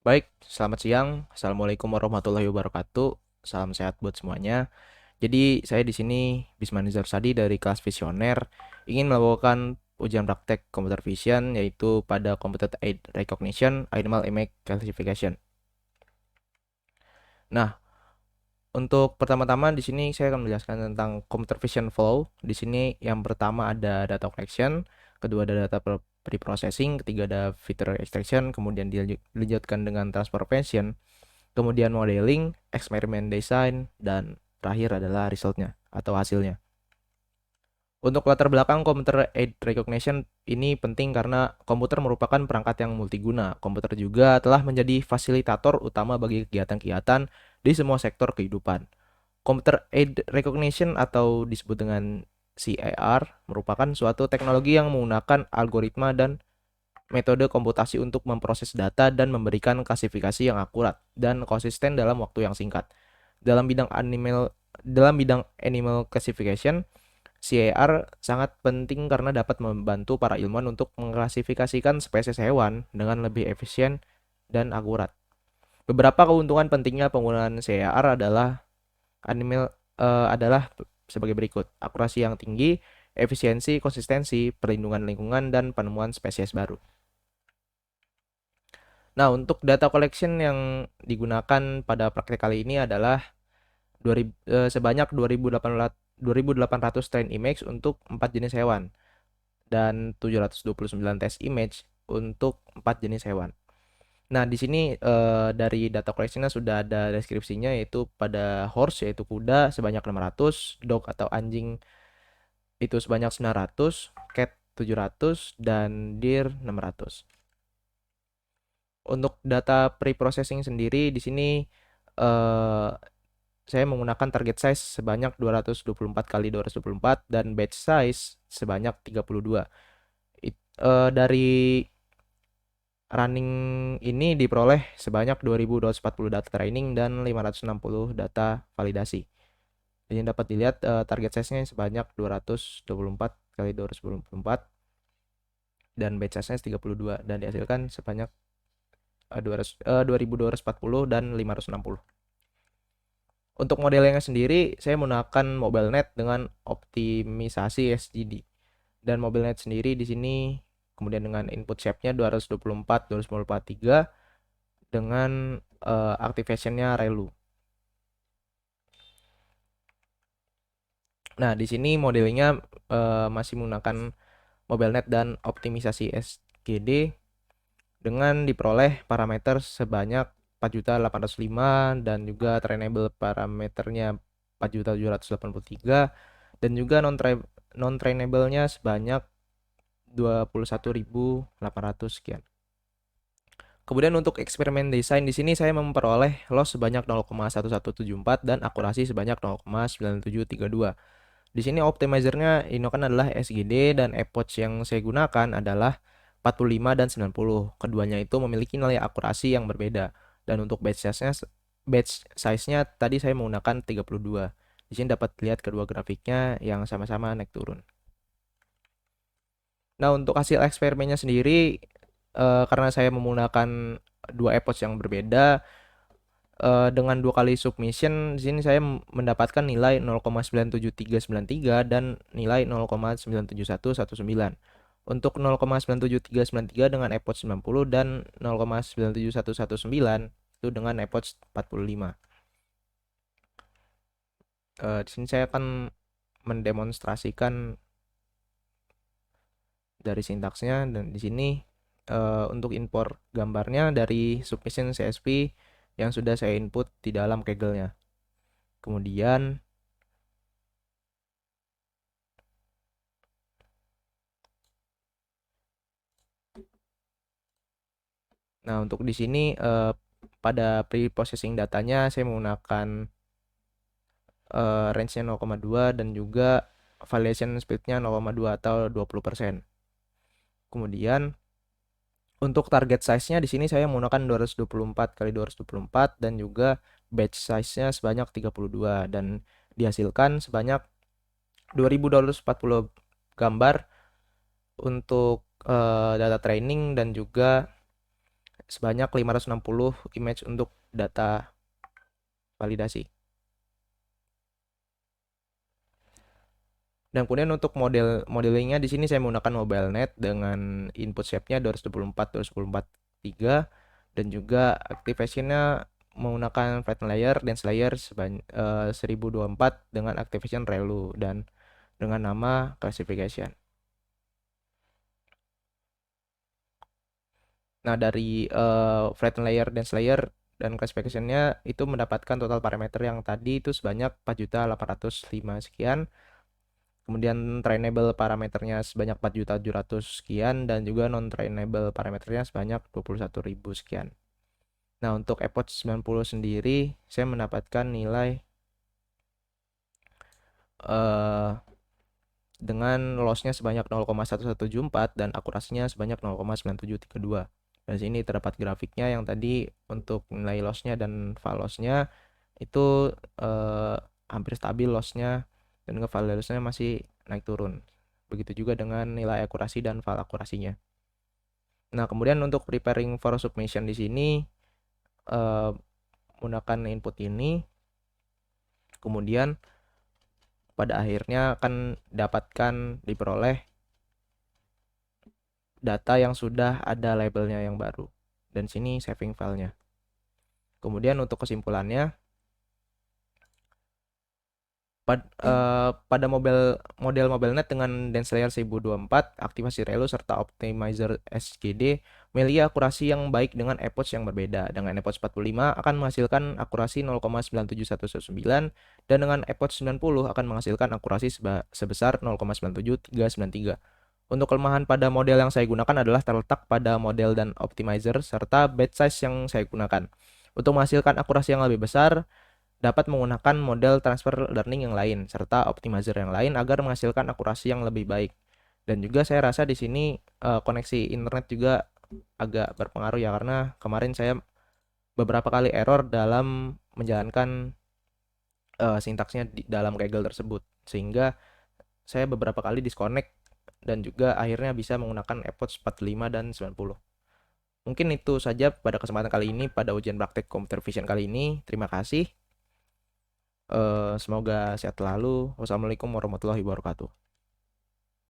Baik, selamat siang. Assalamualaikum warahmatullahi wabarakatuh. Salam sehat buat semuanya. Jadi, saya di sini Bisma Nizar Sadi dari kelas Visioner ingin melakukan ujian praktek Computer Vision yaitu pada Computer Aid Recognition Animal Image Classification. Nah, untuk pertama-tama di sini saya akan menjelaskan tentang Computer Vision Flow. Di sini yang pertama ada data collection, kedua ada data preprocessing, ketiga ada feature extraction, kemudian dilanjutkan dengan transformation, kemudian modeling, eksperimen design, dan terakhir adalah resultnya atau hasilnya. Untuk latar belakang computer aid recognition ini penting karena komputer merupakan perangkat yang multiguna. Komputer juga telah menjadi fasilitator utama bagi kegiatan-kegiatan di semua sektor kehidupan. Computer aid recognition atau disebut dengan CAR merupakan suatu teknologi yang menggunakan algoritma dan metode komputasi untuk memproses data dan memberikan klasifikasi yang akurat dan konsisten dalam waktu yang singkat. Dalam bidang animal classification, CAR sangat penting karena dapat membantu para ilmuwan untuk mengklasifikasikan spesies hewan dengan lebih efisien dan akurat. Beberapa keuntungan pentingnya penggunaan CAR adalah sebagai berikut: akurasi yang tinggi, efisiensi, konsistensi, perlindungan lingkungan, dan penemuan spesies baru. Nah, untuk data collection yang digunakan pada praktek kali ini adalah sebanyak 2.800 train image untuk 4 jenis hewan dan 729 test image untuk 4 jenis hewan. Nah, di sini dari data collectionnya sudah ada deskripsinya, yaitu pada horse yaitu kuda sebanyak 600, dog atau anjing itu sebanyak 900, cat 700, dan deer 600. Untuk data pre-processing sendiri di sini eh, saya menggunakan target size sebanyak 224 kali 224 dan batch size sebanyak 32. Dari running ini diperoleh sebanyak 2.240 data training dan 560 data validasi. Jadi dapat dilihat target size-nya sebanyak 224 kali 224 dan batch size-nya 32 dan dihasilkan sebanyak 2.240 dan 560. Untuk modelnya sendiri, saya menggunakan MobileNet dengan optimisasi SGD. Dan MobileNet sendiri di sini kemudian dengan input shape-nya 224, 243 dengan activation-nya ReLU. Nah, di sini modelingnya masih menggunakan MobileNet dan optimisasi SGD dengan diperoleh parameter sebanyak 4.805 dan juga trainable parameternya 4.783 dan juga non-trainable-nya sebanyak 21.800 sekian. Kemudian untuk eksperimen desain di sini saya memperoleh loss sebanyak 0,1174 dan akurasi sebanyak 0,9732. Di sini optimizernya Inokan adalah SGD dan epoch yang saya gunakan adalah 45 dan 90. Keduanya itu memiliki nilai akurasi yang berbeda. Dan untuk batch size-nya tadi saya menggunakan 32. Di sini dapat lihat kedua grafiknya yang sama-sama naik turun. Nah, untuk hasil eksperimennya sendiri karena saya menggunakan dua epoch yang berbeda dengan dua kali submission di sini saya mendapatkan nilai 0,97393 dan nilai 0,97119. Untuk 0,97393 dengan epoch 90 dan 0,97119 itu dengan epoch 45. Di sini saya akan mendemonstrasikan dari sintaksnya dan di sini untuk import gambarnya dari submission CSV yang sudah saya input di dalam Kaggle-nya. Kemudian nah, untuk di sini pada pre-processing datanya saya menggunakan range-nya 0,2 dan juga validation speed-nya 0,2 atau 20%. Kemudian untuk target size-nya di sini saya menggunakan 224 kali 224 dan juga batch size-nya sebanyak 32 dan dihasilkan sebanyak 2.240 gambar untuk data training dan juga sebanyak 560 image untuk data validasi. Dan kemudian untuk modelingnya di sini saya menggunakan MobileNet dengan input shape-nya 224 224 3, dan juga activation-nya menggunakan flatten layer, dense layer 1024 dengan activation ReLU dan dengan nama classification. Nah, dari flatten layer, dense layer dan classification-nya itu mendapatkan total parameter yang tadi itu sebanyak 4.805 sekian. Kemudian trainable parameternya sebanyak 4.700 sekian, dan juga non trainable parameternya sebanyak 21.000 sekian. Nah, untuk epoch 90 sendiri saya mendapatkan nilai dengan lossnya sebanyak 0,1174 dan akurasinya sebanyak 0,9732. Dan sini terdapat grafiknya yang tadi untuk nilai lossnya dan val lossnya itu hampir stabil lossnya, dan juga val lossnya masih naik turun. Begitu juga dengan nilai akurasi dan val akurasinya. Nah, kemudian untuk preparing for submission di sini menggunakan input ini, kemudian pada akhirnya akan diperoleh data yang sudah ada labelnya yang baru. Dan sini saving filenya. Kemudian untuk kesimpulannya, pada model MobileNet dengan dense layer 1024, aktivasi ReLU serta optimizer SGD memiliki akurasi yang baik dengan epoch yang berbeda. Dengan epoch 45 akan menghasilkan akurasi 0,97119, dan dengan epoch 90 akan menghasilkan akurasi sebesar 0,97393. Untuk kelemahan pada model yang saya gunakan adalah terletak pada model dan optimizer serta batch size yang saya gunakan. Untuk menghasilkan akurasi yang lebih besar, dapat menggunakan model transfer learning yang lain serta optimizer yang lain agar menghasilkan akurasi yang lebih baik. Dan juga saya rasa di sini koneksi internet juga agak berpengaruh ya, karena kemarin saya beberapa kali error dalam menjalankan sintaksnya di dalam Kaggle tersebut, sehingga saya beberapa kali disconnect dan juga akhirnya bisa menggunakan epoch 45 dan 90. Mungkin itu saja pada kesempatan kali ini pada ujian praktek computer vision kali ini. Terima kasih. Semoga sehat selalu. Wassalamualaikum warahmatullahi wabarakatuh.